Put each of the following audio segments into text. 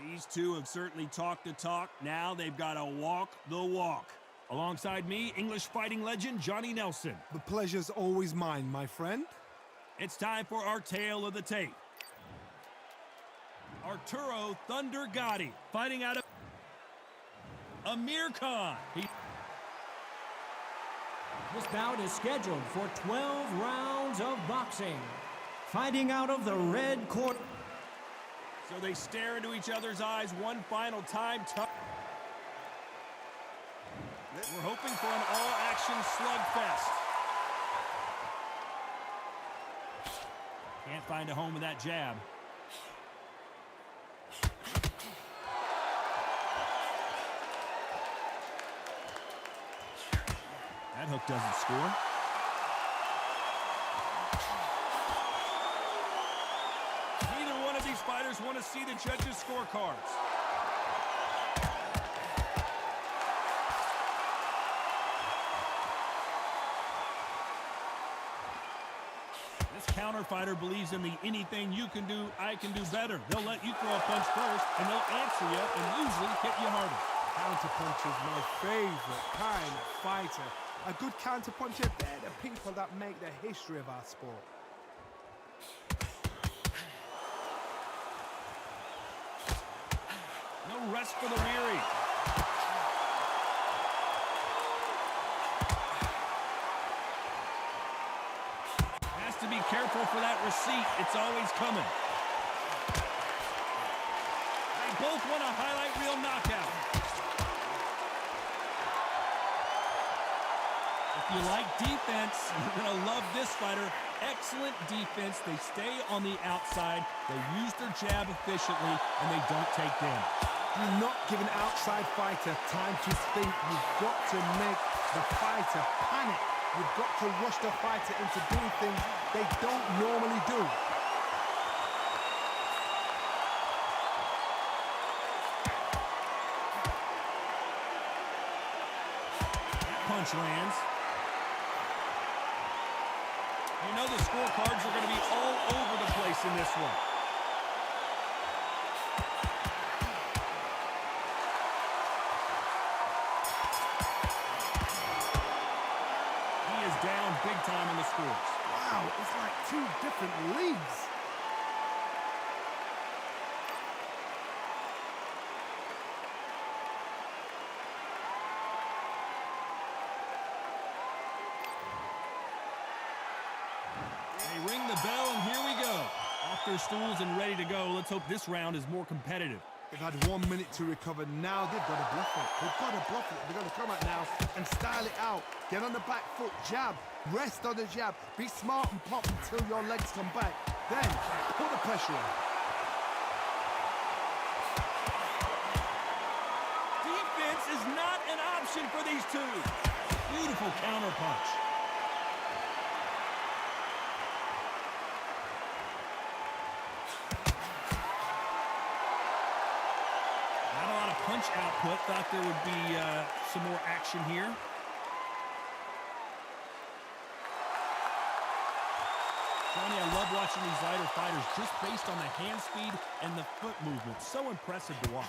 These two have certainly talked the talk. Now they've got to walk the walk. Alongside me, English fighting legend Johnny Nelson. The pleasure's always mine, my friend. It's time for our tale of the tape. Arturo Thunder Gatti fighting out of Amir Khan. This bout is scheduled for 12 rounds of boxing. Fighting out of the red court. So they stare into each other's eyes one final time. We're hoping for an all-action slugfest. Can't find a home with that jab. That hook doesn't score. Neither one of these fighters want to see the judges' scorecards. This counter fighter believes in the anything you can do, I can do better. They'll let you throw a punch first, and they'll answer you and usually hit you harder. Counterpuncher is my favorite kind of fighter. A good counterpuncher, they're the people that make the history of our sport. No rest for the weary. Has to be careful for that receipt. It's always coming. They both want a highlight reel knockout. If you like defense, you're going to love this fighter. Excellent defense. They stay on the outside. They use their jab efficiently, and they don't take damage. Do not give an outside fighter time to think. You've got to make the fighter panic. You've got to rush the fighter into doing things they don't normally do. That punch lands. You know the scorecards are going to be all over the place in this one. He is down big time in the scores. Wow, it's like two different leagues. They ring the bell, and here we go. Off their stools and ready to go. Let's hope this round is more competitive. They've had 1 minute to recover. Now they've got to bluff it. They've got to bluff it. They've got to come out now and style it out. Get on the back foot, jab. Rest on the jab. Be smart and pop until your legs come back. Then put the pressure on. Defense is not an option for these two. Beautiful counter punch. Not a lot of punch output. Thought there would be some more action here. Johnny, I love watching these lighter fighters just based on the hand speed and the foot movement. So impressive to watch.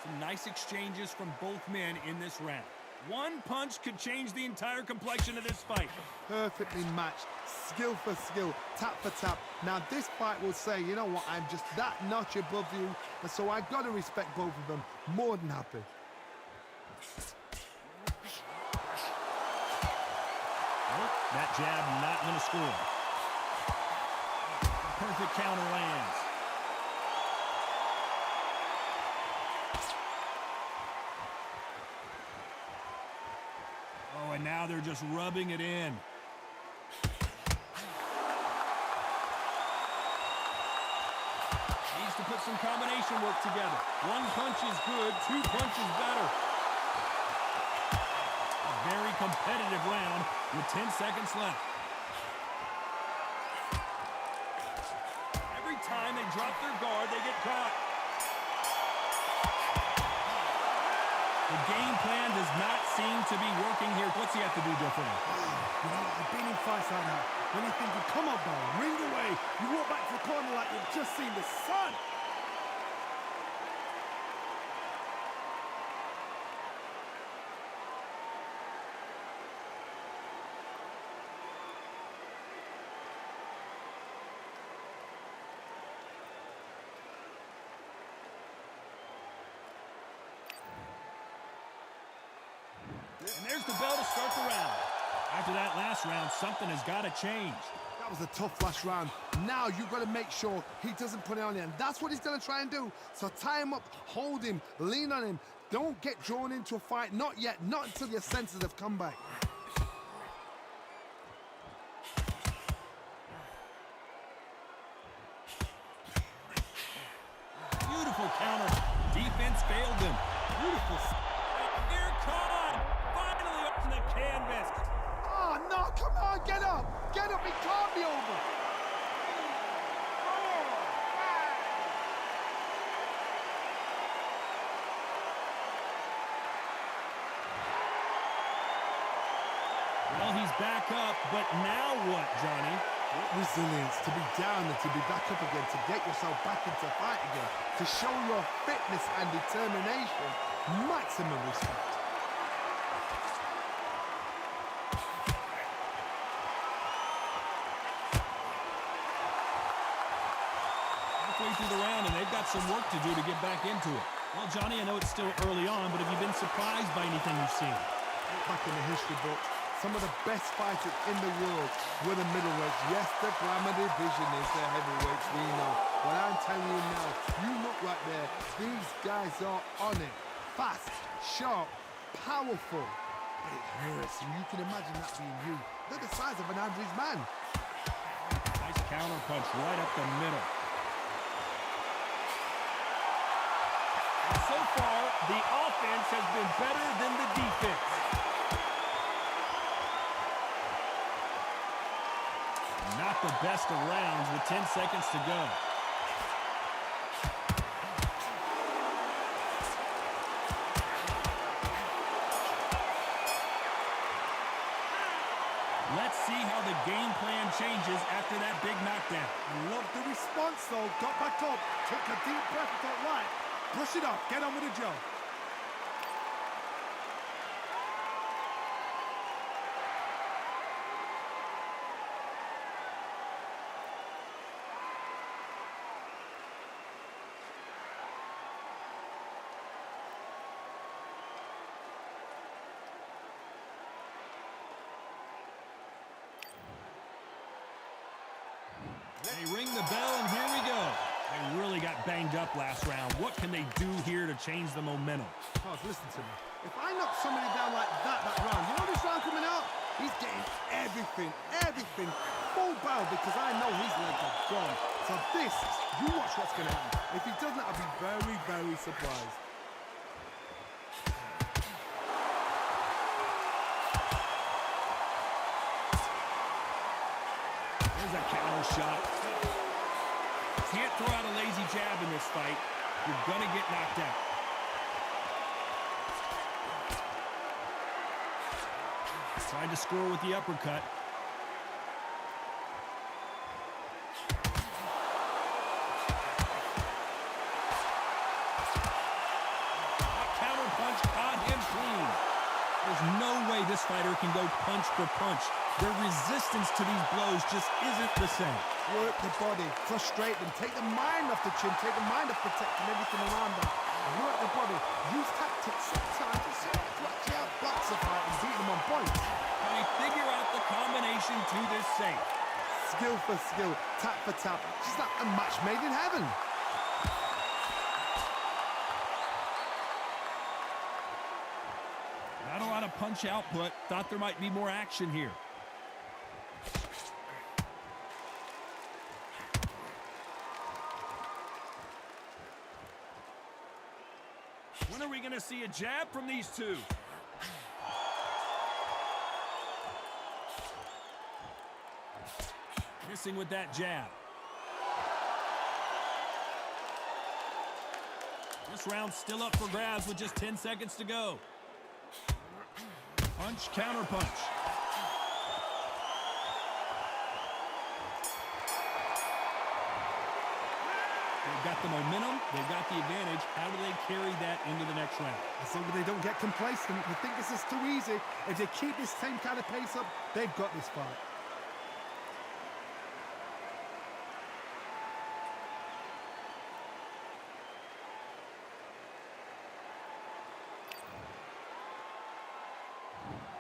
Some nice exchanges from both men in this round. One punch could change the entire complexion of this fight. Perfectly matched, skill for skill, tap for tap. Now this fight will say, you know what, I'm just that notch above you, and so I've got to respect both of them. More than happy. Nope, that jab not going to score. Perfect counter lands. Oh, and now they're just rubbing it in. Needs to put some combination work together. One punch is good, two punches better. A very competitive round with 10 seconds left. Every time they drop their guard, they get caught. The game plan does not seem to be working here. What's he have to do differently? You know, I've been in fights like that. When you're thinking, come on, bro, ring away. You walk back to the corner like you've just seen the sun. And there's the bell to start the round. After that last round, something has got to change. That was a tough last round. Now you've got to make sure he doesn't put it on you, and that's what he's going to try and do. So tie him up, hold him, lean on him. Don't get drawn into a fight. Not yet. Not until your senses have come back. Beautiful counter. Defense failed him. Beautiful. Here caught. Finally up to the canvas. Oh, no, come on, get up. Get up, it can't be over. Well, he's back up, but now what, Johnny? What resilience to be down and to be back up again, to get yourself back into fight again, to show your fitness and determination. Maximum respect. Halfway through the round, and they've got some work to do to get back into it. Well, Johnny, I know it's still early on, but have you been surprised by anything you've seen? Look back in the history books. Some of the best fighters in the world were the middleweights. Yes, the glamour division is the heavyweights, we know. But I'm telling you now, you look right there, these guys are on it. Fast, sharp, powerful. But it hurts, and you can imagine that being you. They're the size of an average man. Nice counter punch right up the middle. And so far, the offense has been better than the defense. Not the best of rounds with 10 seconds to go. Let's see how the game plan changes after that big knockdown. Love the response, though. Got back up, took a deep breath, thought, right, brush it off, get on with the job. They ring the bell, and here we go. They really got banged up last round. What can they do here to change the momentum? Pause, listen to me. If I knock somebody down like that round, you know this round coming out? He's getting everything, full barrel, because I know his legs are gone. So this, you watch what's going to happen. If he doesn't, I'll be very, very surprised. There's a counter shot. Can't throw out a lazy jab in this fight. You're going to get knocked out. Tried to score with the uppercut. Counter punch caught him clean. There's no way this fighter can go punch for punch. Their resistance to these blows just isn't the same. Work the body, frustrate them, take the mind off the chin, take the mind off protecting everything around them. Work the body, use tactics sometimes to actually outbox a fight and beat them on points. Can he figure out the combination to this safe? Skill for skill, tap for tap. Just like a match made in heaven. Not a lot of punch output. Thought there might be more action here. When are we going to see a jab from these two? Missing with that jab. This round's still up for grabs with just 10 seconds to go. Punch, counter punch. They've got the momentum, they've got the advantage. How do they carry that into the next round? As long as they don't get complacent, they think this is too easy. If they keep this same kind of pace up, they've got this fight.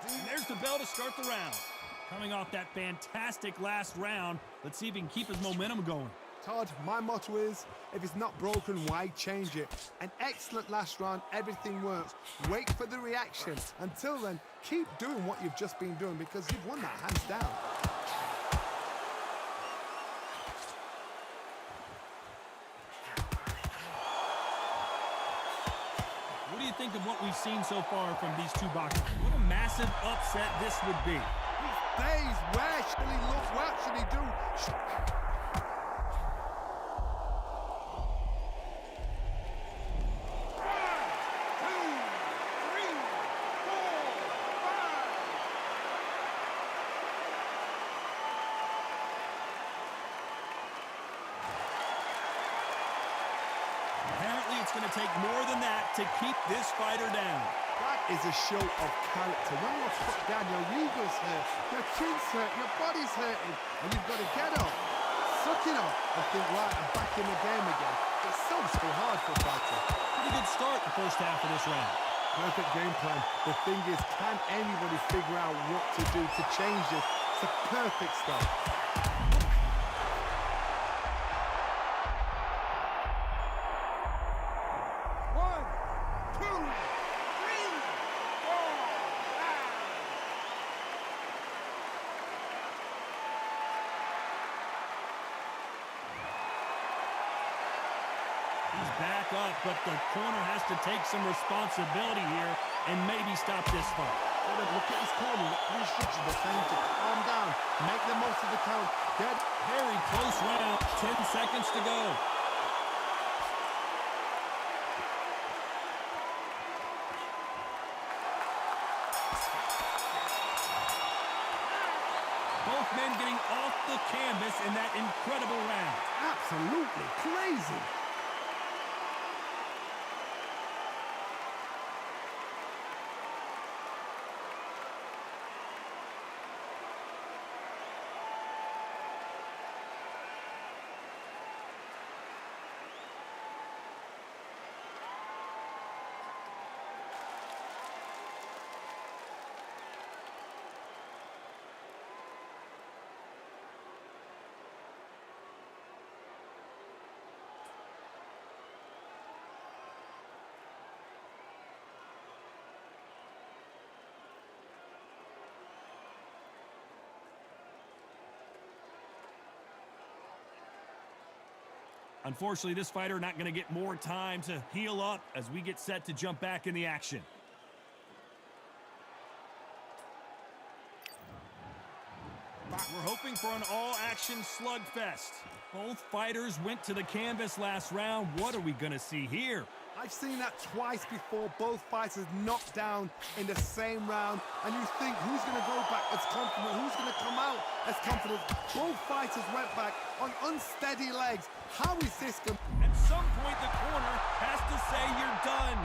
And there's the bell to start the round. Coming off that fantastic last round, let's see if he can keep his momentum going. Todd, my motto is, if it's not broken, why change it? An excellent last round, everything works. Wait for the reaction. Until then, keep doing what you've just been doing because you've won that hands down. What do you think of what we've seen so far from these two boxers? What a massive upset this would be. These days, where should he look? What should he do? It's going to take more than that to keep this fighter down. That is a show of character. When you're put down, your ego's hurt, your chin's hurt, your body's hurting, and you've got to get up, suck it up, and think, right, I'm back in the game again. It's so hard for a fighter. Pretty good start the first half of this round. Perfect game plan. The thing is, can anybody figure out what to do to change this? It's a perfect start. Back up, but the corner has to take some responsibility here and maybe stop this fight. Look at his corner, look at the instructions. They're saying to calm down, make the most of the count. Get very close round, 10 seconds to go. Both men getting off the canvas in that incredible round. Absolutely crazy. Unfortunately, this fighter not going to get more time to heal up as we get set to jump back in the action. We're hoping for an all-action slugfest. Both fighters went to the canvas last round. What are we going to see here? I've seen that twice before, both fighters knocked down in the same round, and you think, who's going to go back as confident, who's going to come out as confident? Both fighters went back on unsteady legs. How is this going? At some point, the corner has to say you're done.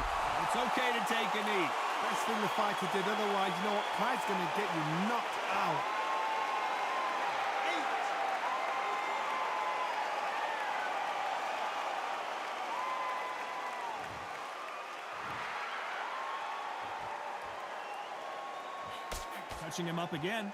It's okay to take a knee. Best thing the fighter did, otherwise, you know what, pride's going to get you knocked out. Touching him up again.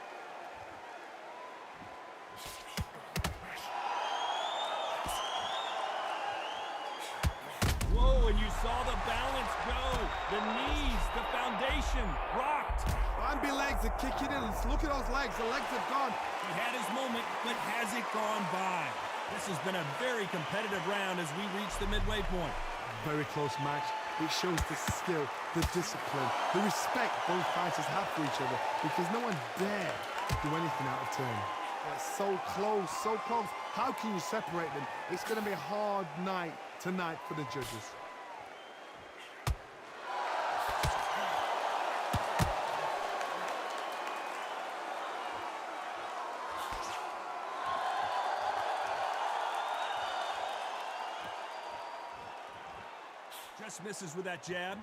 Whoa, and you saw the balance go. The knees, the foundation, rocked. Bambi legs are kicking in. Look at those legs. The legs have gone. He had his moment, but has it gone by? This has been a very competitive round as we reach the midway point. Very close match. It shows the skill, the discipline, the respect both fighters have for each other because no one dare do anything out of turn. It's so close, so close. How can you separate them? It's going to be a hard night tonight for the judges. Just misses with that jab.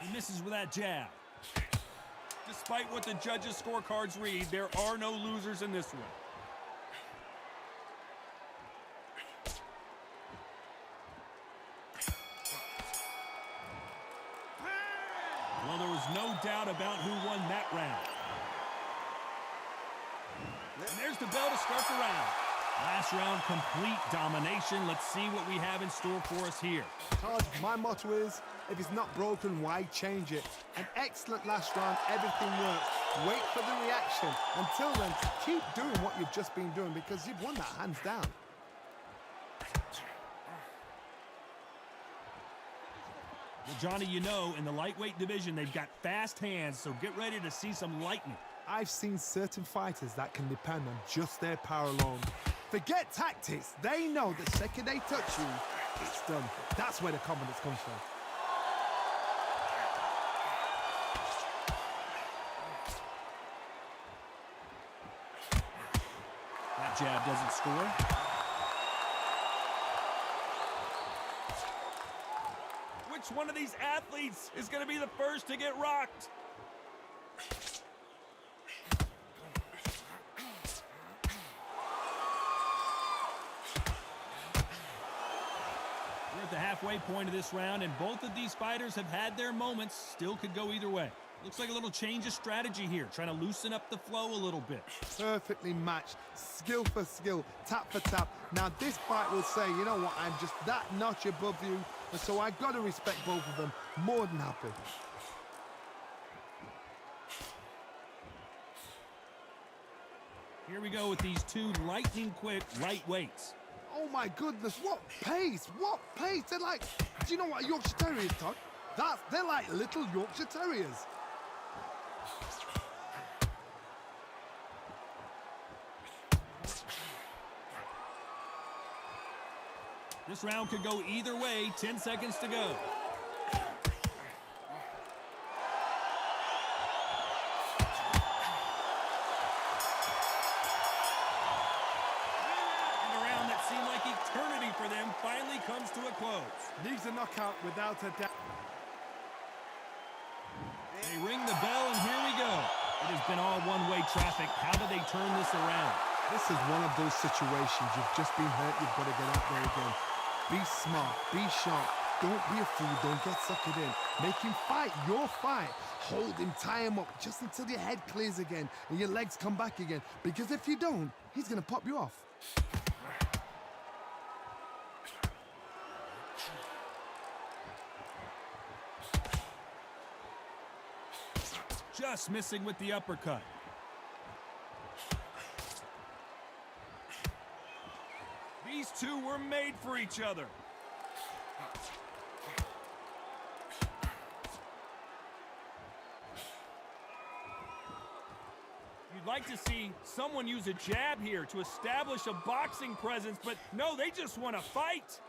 He misses with that jab. Despite what the judges' scorecards read, there are no losers in this one. Well, there was no doubt about who won that round. And there's the bell to start the round. Last round, complete domination. Let's see what we have in store for us here. Todd, my motto is, if it's not broken, why change it? An excellent last round, everything works. Wait for the reaction. Until then, keep doing what you've just been doing because you've won that hands down. Well, Johnny, you know, in the lightweight division, they've got fast hands, so get ready to see some lightning. I've seen certain fighters that can depend on just their power alone. Forget tactics. They know the second they touch you, it's done. That's where the confidence comes from. That jab doesn't score. Which one of these athletes is going to be the first to get rocked? We're at the halfway point of this round, and both of these fighters have had their moments. Still could go either way. Looks like a little change of strategy here, trying to loosen up the flow a little bit. Perfectly matched, skill for skill, tap for tap. Now this fight will say, you know what, I'm just that notch above you, and so I've got to respect both of them. More than happy. Here we go with these two lightning-quick lightweights. Oh my goodness, what pace, what pace. They're like, do you know what a Yorkshire Terrier is, Todd? They're like little Yorkshire Terriers. This round could go either way, 10 seconds to go. For them finally comes to a close. Needs a knockout without a doubt. They ring the bell and here we go. It has been all one-way traffic. How do they turn this around? This is one of those situations. You've just been hurt. You've got to get out there again. Be smart. Be sharp. Don't be a fool. Don't get suckered in. Make him fight your fight. Hold him. Tie him up just until your head clears again and your legs come back again. Because if you don't, he's going to pop you off. Just missing with the uppercut. These two were made for each other. You'd like to see someone use a jab here to establish a boxing presence, but no, they just want to fight.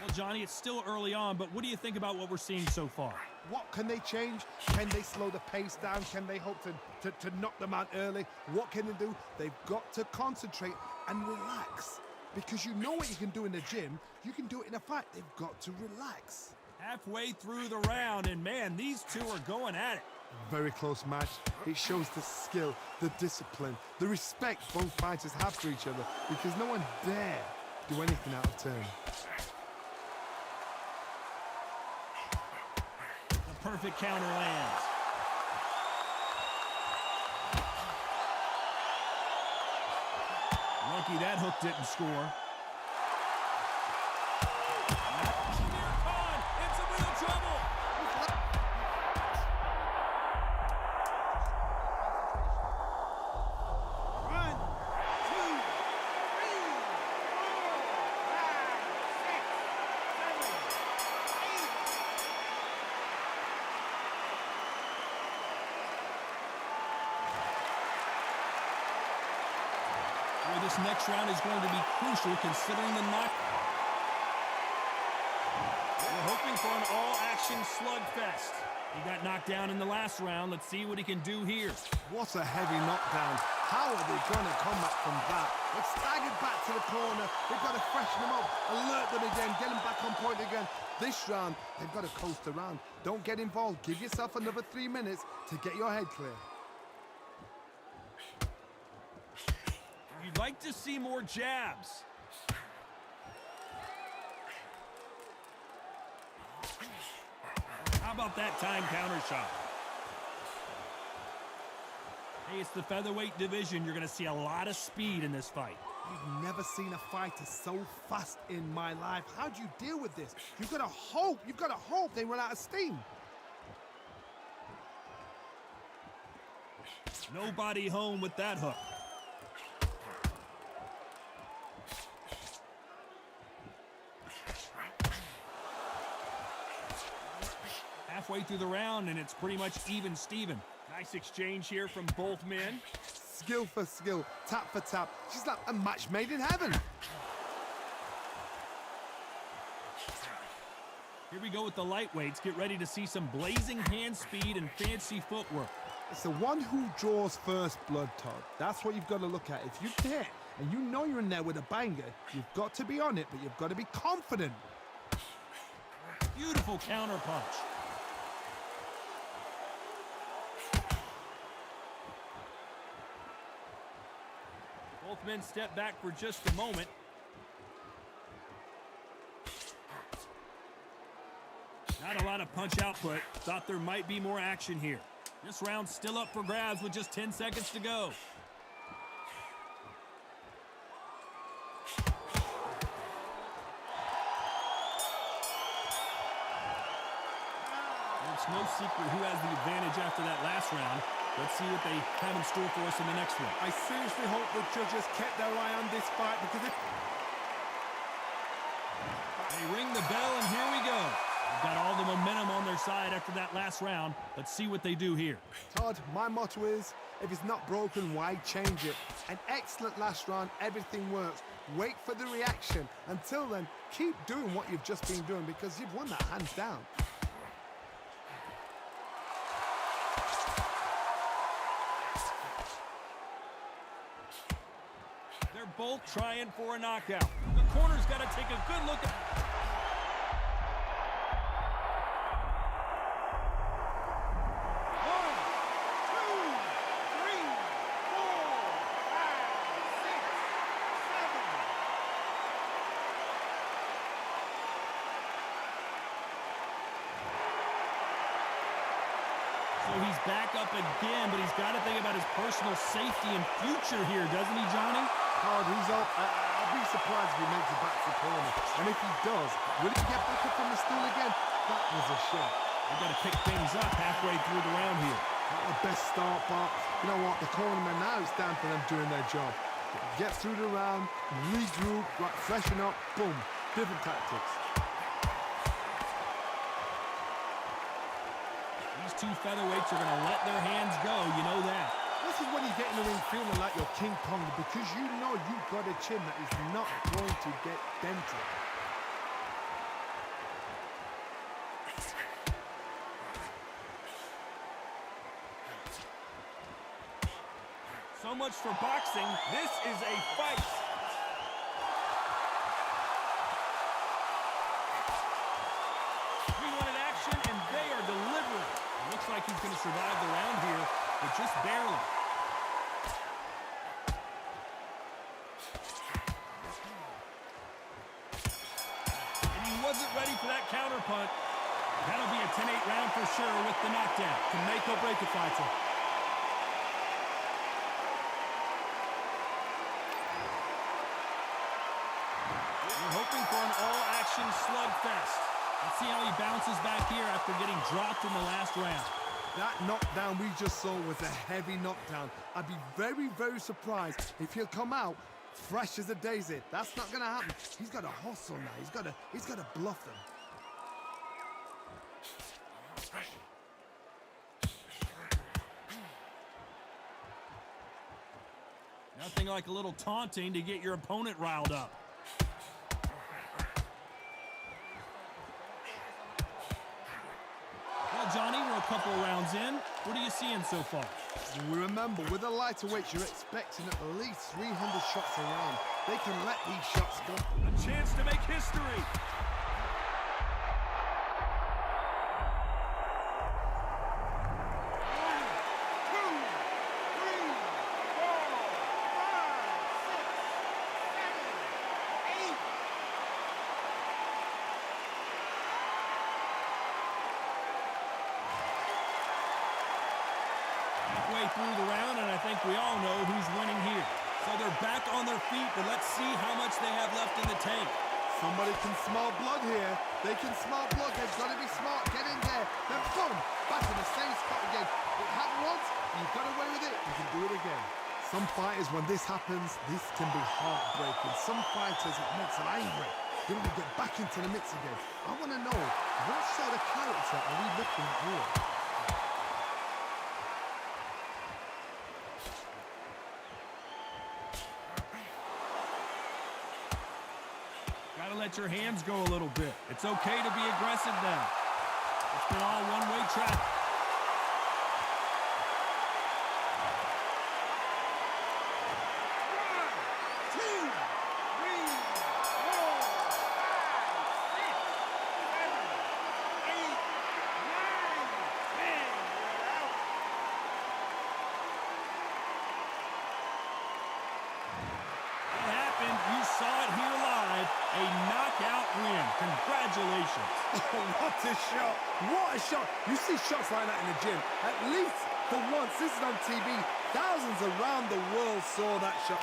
Well, Johnny, it's still early on, but what do you think about what we're seeing so far? What can they change? Can they slow the pace down? Can they hope to knock them out early? What can they do? They've got to concentrate and relax. Because you know what you can do in the gym, you can do it in a fight. They've got to relax. Halfway through the round, and man, these two are going at it. Very close match. It shows the skill, the discipline, the respect both fighters have for each other because no one dare do anything out of turn. Perfect counter lands. Lucky that hook didn't score. Amir Khan into real trouble. One, two, three, 4, 5, 6, 7, 8. This next round is going to be crucial considering the knock. We're hoping for an all-action slugfest. He got knocked down in the last round. Let's see what he can do here. What a heavy knockdown. How are they going to come back from that? They've staggered back to the corner. They've got to freshen them up, alert them again, get them back on point again. This round, they've got to coast around. Don't get involved. Give yourself another 3 minutes to get your head clear. You'd like to see more jabs. How about that time counter shot? Hey, it's the featherweight division. You're going to see a lot of speed in this fight. I've never seen a fighter so fast in my life. How do you deal with this? You've got to hope they run out of steam. Nobody home with that hook. Halfway through the round, and it's pretty much even Steven. Nice exchange here from both men. Skill for skill, tap for tap. She's like a match made in heaven. Here we go with the lightweights. Get ready to see some blazing hand speed and fancy footwork. It's the one who draws first blood, Todd. That's what you've got to look at. If you're there and you know you're in there with a banger, you've got to be on it, but you've got to be confident. Beautiful counter punch. Both men step back for just a moment. Not a lot of punch output. Thought there might be more action here. This round's still up for grabs with just 10 seconds to go. It's no secret who has the advantage after that last round. Let's see what they have in store for us in the next one. I seriously hope the judges kept their eye on this fight because They ring the bell, and here we go. They've got all the momentum on their side after that last round. Let's see what they do here. Todd, my motto is, if it's not broken, why change it? An excellent last round, everything works. Wait for the reaction. Until then, keep doing what you've just been doing because you've won that hands down. They're both trying for a knockout. The corner's got to take a good look at... So he's back up again, but he's got to think about his personal safety and future here, doesn't he, Johnny? Hard, he's up. I'll be surprised if he makes it back to the corner. And if he does, will he get back up from the stool again? That was a shot. We've got to pick things up halfway through the round here. Not the best start, but you know what? The cornerman now, it's down for them doing their job. Get through the round, regroup, right, freshen up, boom. Different tactics. These two featherweights are going to let their hands go, you know that. This is when you get in the ring feeling like you're King Kong because you know you've got a chin that is not going to get dented. So much for boxing. This is a fight. We wanted action, and they are delivering. It looks like he's going to survive the round here, but just barely. And he wasn't ready for that counter punt. That'll be a 10-8 round for sure with the knockdown. Can make or break a fighter. We're hoping for an all-action slugfest. Let's see how he bounces back here after getting dropped in the last round. That knockdown we just saw was a heavy knockdown. I'd be very, very surprised if he'll come out fresh as a daisy. That's not going to happen. He's got to hustle now. He's got to bluff them. Nothing like a little taunting to get your opponent riled up. Well, Johnny, we're a couple rounds in. What are you seeing so far? Remember, with the lighter weights, you're expecting at least 300 shots around. They can let these shots go. A chance to make history. Halfway through the round, and I think we all know who's winning here. So they're back on their feet, but let's see how much they have left in the tank. Somebody can smell blood here. They can smell blood. They've got to be smart. Get in there. Then boom, back in the same spot again. It happened once. You got away with it. You can do it again. Some fighters, when this happens, this can be heartbreaking. Some fighters, it makes them angry. They want to get back into the mix again. I want to know, what sort of character are we looking at here? Gotta let your hands go a little bit. It's okay to be aggressive now. It's been all one-way traffic. You saw it here live, a knockout win. Congratulations. What a shot. What a shot. You see shots like that in the gym. At least for once, this is on TV. Thousands around the world saw that shot.